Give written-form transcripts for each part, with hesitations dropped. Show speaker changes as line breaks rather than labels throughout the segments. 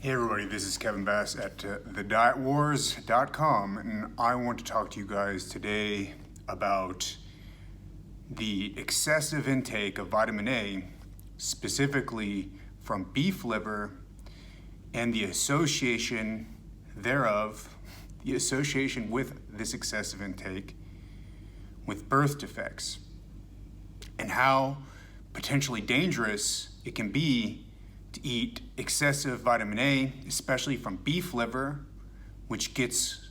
Hey everybody, this is Kevin Bass at thedietwars.com, and I want to talk to you guys today about the excessive intake of vitamin A, specifically from beef liver, and the association thereof, the association with this excessive intake with birth defects, and how potentially dangerous it can be to eat excessive vitamin A, especially from beef liver, which gets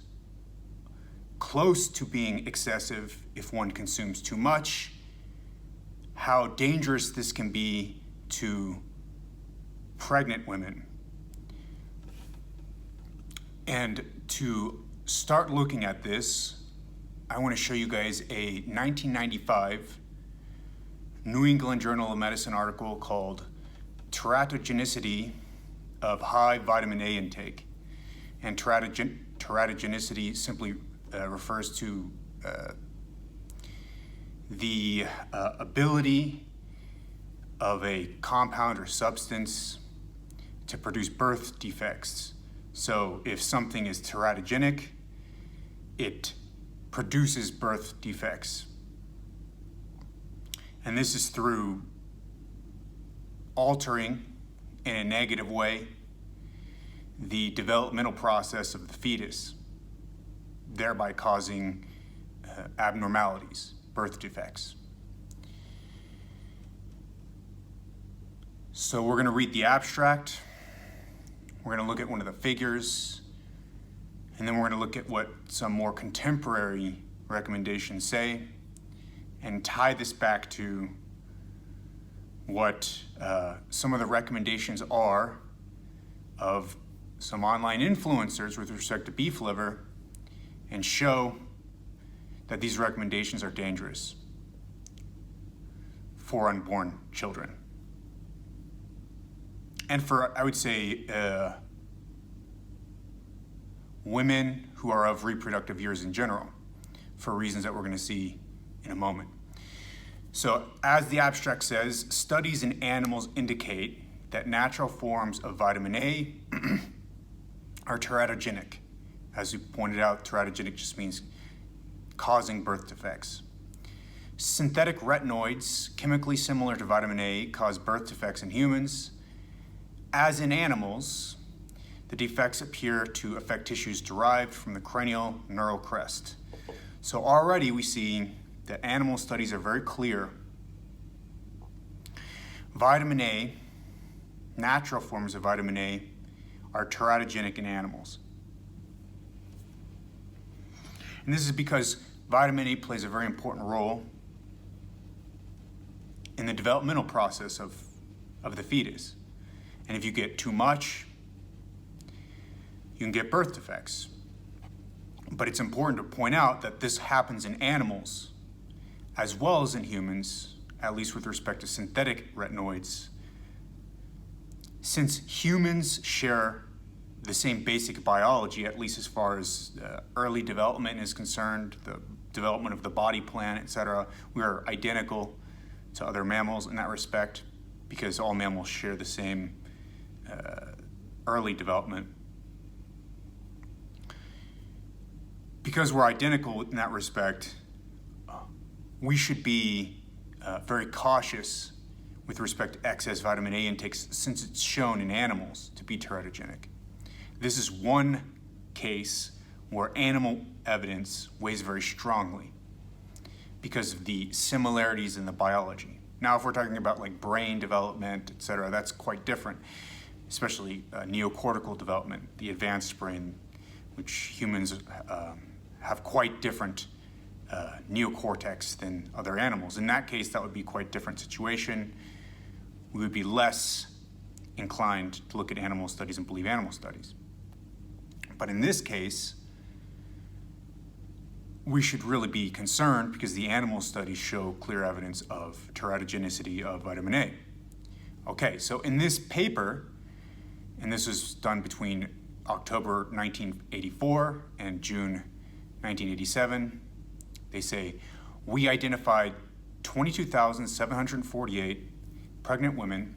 close to being excessive if one consumes too much, how dangerous this can be to pregnant women. And to start looking at this, I want to show you guys a 1995 New England Journal of Medicine article called Teratogenicity of High Vitamin A Intake. And teratogenicity simply refers to the ability of a compound or substance to produce birth defects. So if something is teratogenic, it produces birth defects. And this is through altering in a negative way the developmental process of the fetus, thereby causing abnormalities, birth defects. So we're going to read the abstract, we're going to look at one of the figures, and then we're going to look at what some more contemporary recommendations say, and tie this back to what some of the recommendations are of some online influencers with respect to beef liver, and show that these recommendations are dangerous for unborn children. And for, I would say, women who are of reproductive years in general, for reasons that we're going to see in a moment. So, as the abstract says, studies in animals indicate that natural forms of vitamin A are teratogenic. As we pointed out, teratogenic just means causing birth defects. Synthetic retinoids, chemically similar to vitamin A, cause birth defects in humans. As in animals, the defects appear to affect tissues derived from the cranial neural crest. So already we see that animal studies are very clear. Vitamin A, natural forms of vitamin A, are teratogenic in animals. And this is because vitamin A plays a very important role in the developmental process of the fetus. And if you get too much, you can get birth defects. But it's important to point out that this happens in animals as well as in humans, at least with respect to synthetic retinoids. Since humans share the same basic biology, at least as far as early development is concerned, the development of the body plan, etc., we are identical to other mammals in that respect, because all mammals share the same early development. Because we're identical in that respect, we should be very cautious with respect to excess vitamin A intakes, since it's shown in animals to be teratogenic. This is one case where animal evidence weighs very strongly because of the similarities in the biology. Now, if we're talking about like brain development, etc., that's quite different, especially neocortical development, the advanced brain, which humans have quite different neocortex than other animals. In that case, that would be quite different situation. We would be less inclined to look at animal studies and believe animal studies. But in this case, we should really be concerned because the animal studies show clear evidence of teratogenicity of vitamin A. Okay, so in this paper, and this was done between October 1984 and June 1987, they say, we identified 22,748 pregnant women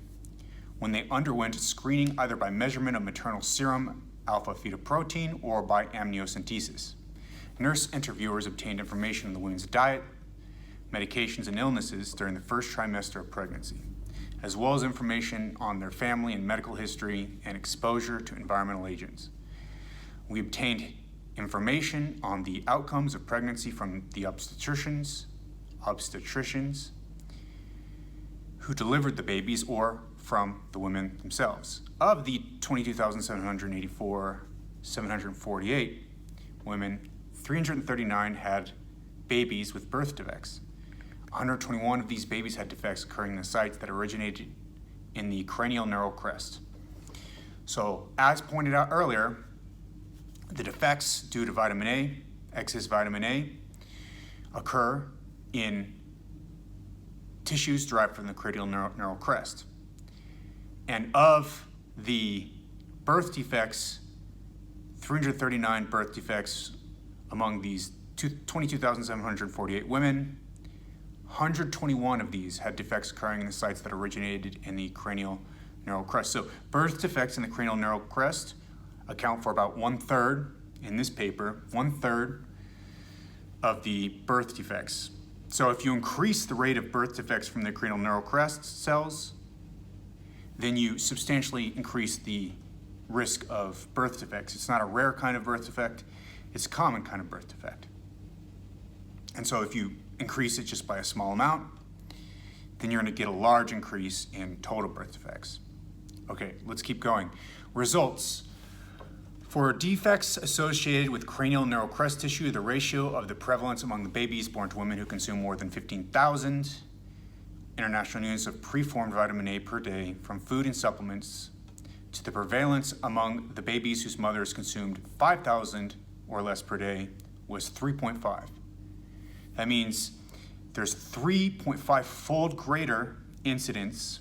when they underwent screening either by measurement of maternal serum alpha-fetoprotein or by amniocentesis. Nurse interviewers obtained information on the women's diet, medications, and illnesses during the first trimester of pregnancy, as well as information on their family and medical history and exposure to environmental agents. We obtained information on the outcomes of pregnancy from the obstetricians who delivered the babies or from the women themselves. Of the 748 women, 339 had babies with birth defects. 121 of these babies had defects occurring in the sites that originated in the cranial neural crest. So, as pointed out earlier, the defects due to vitamin A, excess vitamin A, occur in tissues derived from the cranial neural crest. And of the birth defects, 339 birth defects among these 22,748 women, 121 of these had defects occurring in the sites that originated in the cranial neural crest. So birth defects in the cranial neural crest account for about 1/3 in this paper, 1/3 of the birth defects. So if you increase the rate of birth defects from the cranial neural crest cells, then you substantially increase the risk of birth defects. It's not a rare kind of birth defect, it's a common kind of birth defect. And so if you increase it just by a small amount, then you're going to get a large increase in total birth defects. Okay, let's keep going. Results. For defects associated with cranial neural crest tissue, the ratio of the prevalence among the babies born to women who consume more than 15,000 international units of preformed vitamin A per day from food and supplements to the prevalence among the babies whose mothers consumed 5,000 or less per day was 3.5. That means there's 3.5-fold greater incidence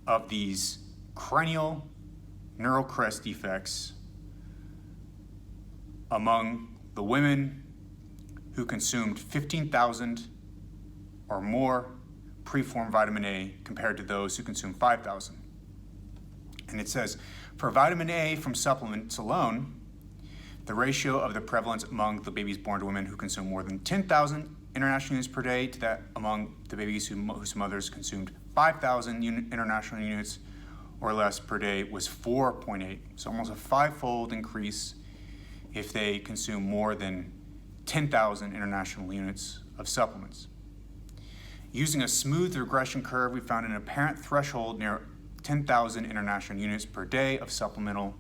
of these cranial neural crest defects among the women who consumed 15,000 or more preformed vitamin A compared to those who consumed 5,000. And it says, for vitamin A from supplements alone, the ratio of the prevalence among the babies born to women who consume more than 10,000 international units per day to that among the babies whose mothers consumed 5,000 international units or less per day was 4.8. So almost a 5-fold increase if they consume more than 10,000 international units of supplements. Using a smooth regression curve, we found an apparent threshold near 10,000 international units per day of supplemental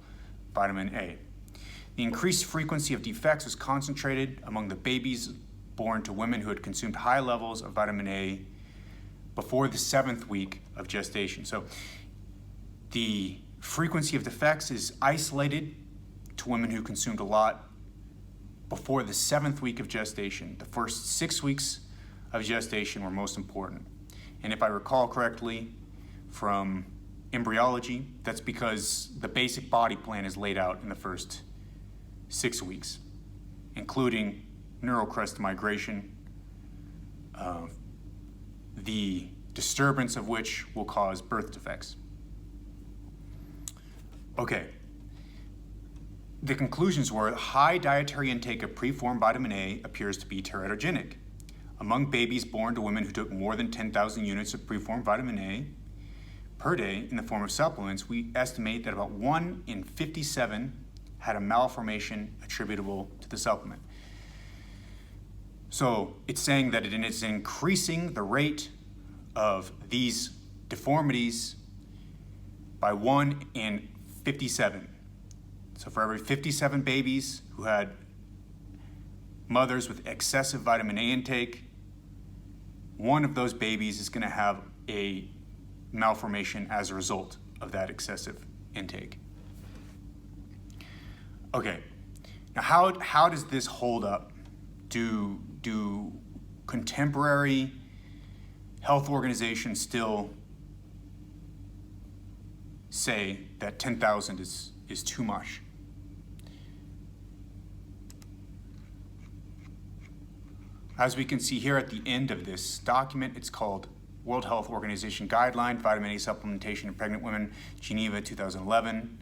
vitamin A. The increased frequency of defects was concentrated among the babies born to women who had consumed high levels of vitamin A before the 7th week of gestation. So the frequency of defects is isolated to women who consumed a lot before the 7th week of gestation. The first 6 weeks of gestation were most important. And if I recall correctly from embryology, that's because the basic body plan is laid out in the first 6 weeks, including neural crest migration, the disturbance of which will cause birth defects. Okay. The conclusions were high dietary intake of preformed vitamin A appears to be teratogenic. Among babies born to women who took more than 10,000 units of preformed vitamin A per day in the form of supplements, we estimate that about 1 in 57 had a malformation attributable to the supplement. So it's saying that it is increasing the rate of these deformities by 1 in 57. So for every 57 babies who had mothers with excessive vitamin A intake, one of those babies is going to have a malformation as a result of that excessive intake. Okay, now how does this hold up? Do contemporary health organizations still say that 10,000 is too much? As we can see here at the end of this document, it's called World Health Organization Guideline, Vitamin A Supplementation in Pregnant Women, Geneva, 2011.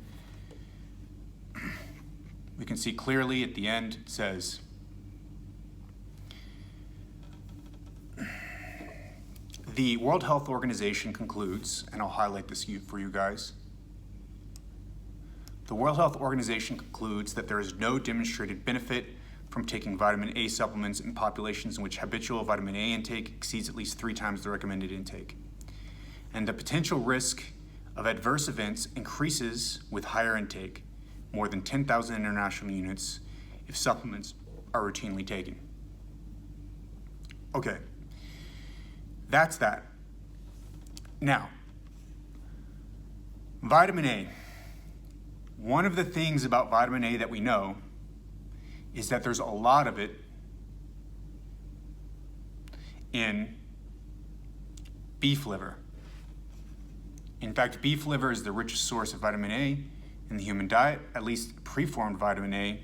We can see clearly at the end, it says, the World Health Organization concludes, and I'll highlight this for you guys. The World Health Organization concludes that there is no demonstrated benefit from taking vitamin A supplements in populations in which habitual vitamin A intake exceeds at least 3 times the recommended intake. And the potential risk of adverse events increases with higher intake, more than 10,000 international units, if supplements are routinely taken. Okay, that's that. Now, vitamin A. One of the things about vitamin A that we know is that there's a lot of it in beef liver. In fact, beef liver is the richest source of vitamin A in the human diet, at least preformed vitamin A,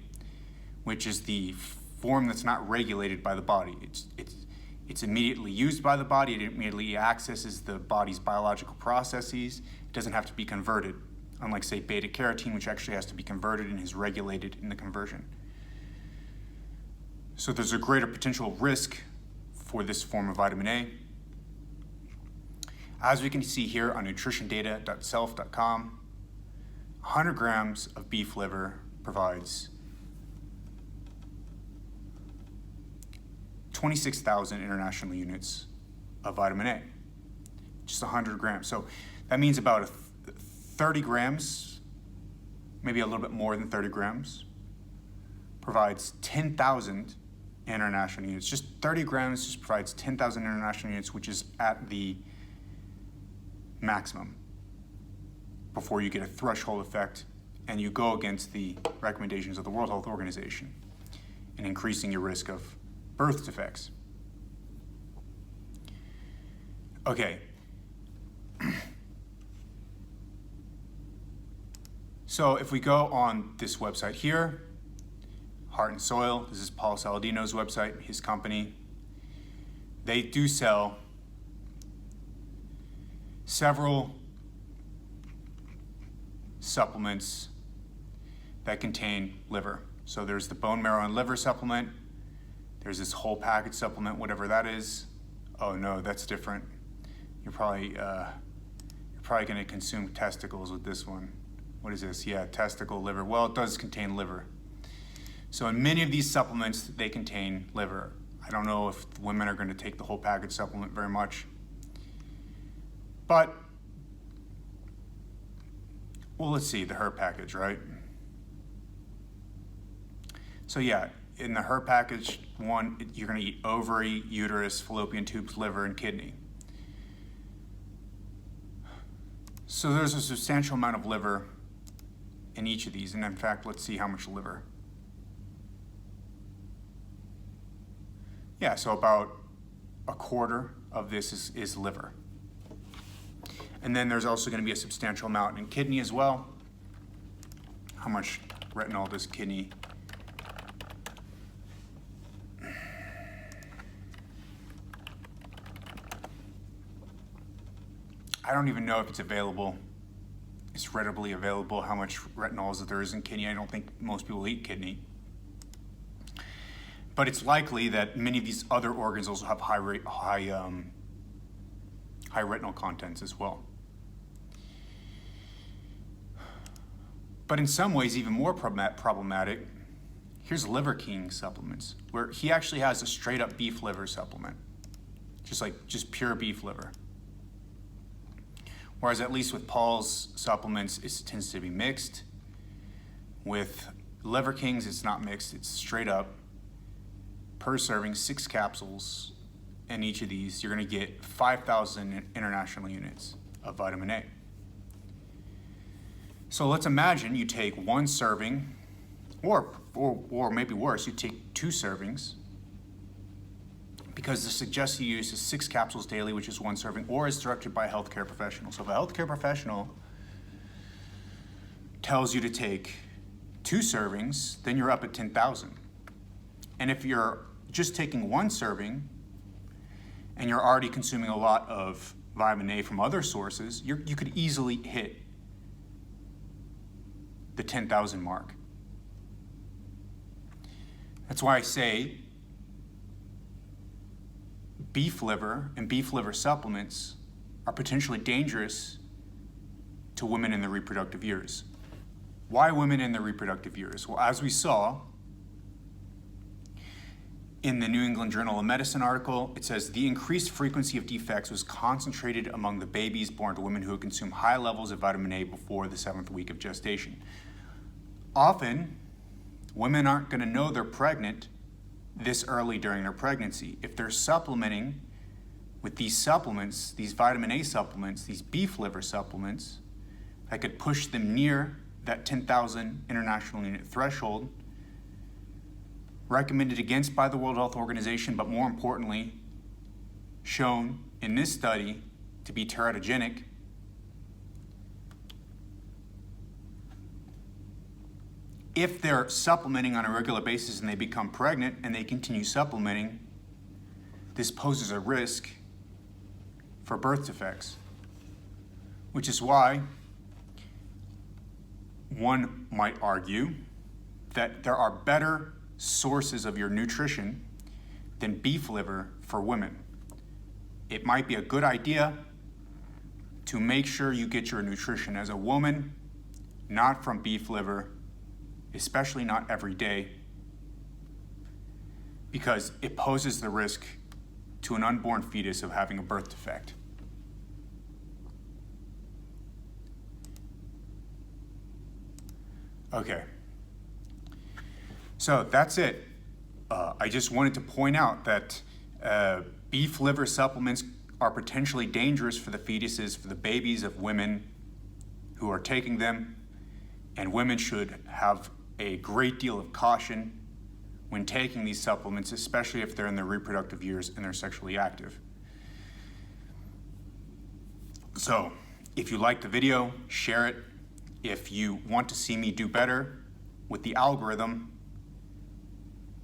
which is the form that's not regulated by the body. It's immediately used by the body. It immediately accesses the body's biological processes. It doesn't have to be converted, unlike, say, beta carotene, which actually has to be converted and is regulated in the conversion. So there's a greater potential risk for this form of vitamin A. As we can see here on nutritiondata.self.com, 100 grams of beef liver provides 26,000 international units of vitamin A, just 100 grams. So that means about 30 grams, maybe a little bit more than 30 grams, provides 10,000 international units. Just 30 grams just provides 10,000 international units, which is at the maximum before you get a threshold effect and you go against the recommendations of the World Health Organization in increasing your risk of birth defects. Okay. So if we go on this website here, Heart and Soil, this is Paul Saladino's website, his company. They do sell several supplements that contain liver. So there's the bone marrow and liver supplement. There's this whole package supplement, whatever that is. Oh no, that's different. You're probably going to consume testicles with this one. What is this? Yeah, testicle liver. Well, it does contain liver. So in many of these supplements, they contain liver. I don't know if women are going to take the whole package supplement very much. But, well, let's see, the HER package, right? So yeah, in the HER package one, you're going to eat ovary, uterus, fallopian tubes, liver, and kidney. So there's a substantial amount of liver in each of these. And in fact, let's see how much liver. Yeah, so about a quarter of this is liver. And then there's also going to be a substantial amount in kidney as well. How much retinol does kidney? I don't even know if it's available. It's readily available how much retinol is that there is in kidney. I don't think most people eat kidney. But it's likely that many of these other organs also have high retinol contents as well. But in some ways, even more problematic, here's Liver King supplements, where he actually has a straight up beef liver supplement, just pure beef liver. Whereas at least with Paul's supplements, it tends to be mixed. With Liver King's, it's not mixed, it's straight up. Per serving, 6 capsules in each of these, you're going to get 5,000 international units of vitamin A. So let's imagine you take 1 serving, or maybe worse, you take 2 servings, because the suggested use is 6 capsules daily, which is 1 serving, or is directed by a healthcare professional. So if a healthcare professional tells you to take 2 servings, then you're up at 10,000. And if you're just taking 1 serving and you're already consuming a lot of vitamin A from other sources, you could easily hit the 10,000 mark. That's why I say beef liver and beef liver supplements are potentially dangerous to women in their reproductive years. Why women in their reproductive years? Well, as we saw in the New England Journal of Medicine article, it says the increased frequency of defects was concentrated among the babies born to women who had consumed high levels of vitamin A before the 7th week of gestation. Often, women aren't going to know they're pregnant this early during their pregnancy. If they're supplementing with these supplements, these vitamin A supplements, these beef liver supplements, that could push them near that 10,000 international unit threshold, recommended against by the World Health Organization, but more importantly, shown in this study to be teratogenic. If they're supplementing on a regular basis and they become pregnant and they continue supplementing, this poses a risk for birth defects, which is why one might argue that there are better sources of your nutrition than beef liver for women. It might be a good idea to make sure you get your nutrition as a woman, not from beef liver, especially not every day, because it poses the risk to an unborn fetus of having a birth defect. Okay, so that's it. I just wanted to point out that beef liver supplements are potentially dangerous for the fetuses, for the babies of women who are taking them, and women should have a great deal of caution when taking these supplements, especially if they're in their reproductive years and they're sexually active. So, if you liked the video, share it. If you want to see me do better with the algorithm,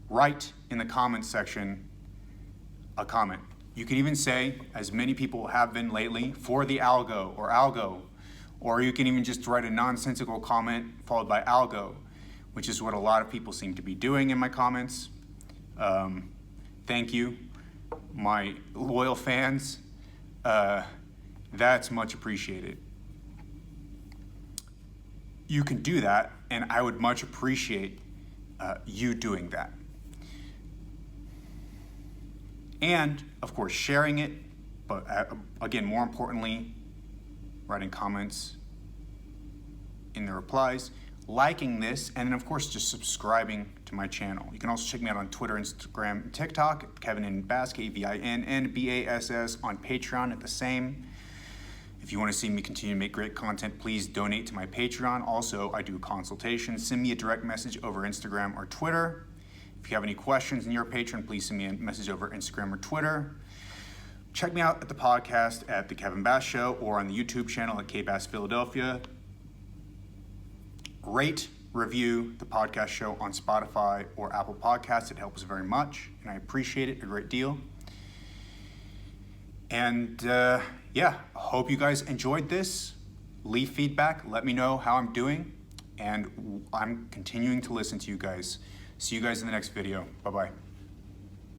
write in the comments section a comment. You can even say, as many people have been lately, for the algo or algo, or you can even just write a nonsensical comment followed by algo, which is what a lot of people seem to be doing in my comments. Thank you, my loyal fans. That's much appreciated. You can do that, and I would much appreciate you doing that. And, of course, sharing it, but again, more importantly, writing comments in the replies, liking this, and then, of course, just subscribing to my channel. You can also check me out on Twitter, Instagram, and TikTok, Kevin N. Bass, KevinNBass, on Patreon at the same. If you want to see me continue to make great content, please donate to my Patreon. Also, I do consultations. Send me a direct message over Instagram or Twitter. If you have any questions and you're a patron, please send me a message over Instagram or Twitter. Check me out at the podcast at The Kevin Bass Show or on the YouTube channel at KBass Philadelphia. Rate, review the podcast show on Spotify or Apple Podcasts. It helps very much, and I appreciate it a great deal. And yeah, hope you guys enjoyed this. Leave feedback. Let me know how I'm doing. And I'm continuing to listen to you guys. See you guys in the next video. Bye-bye.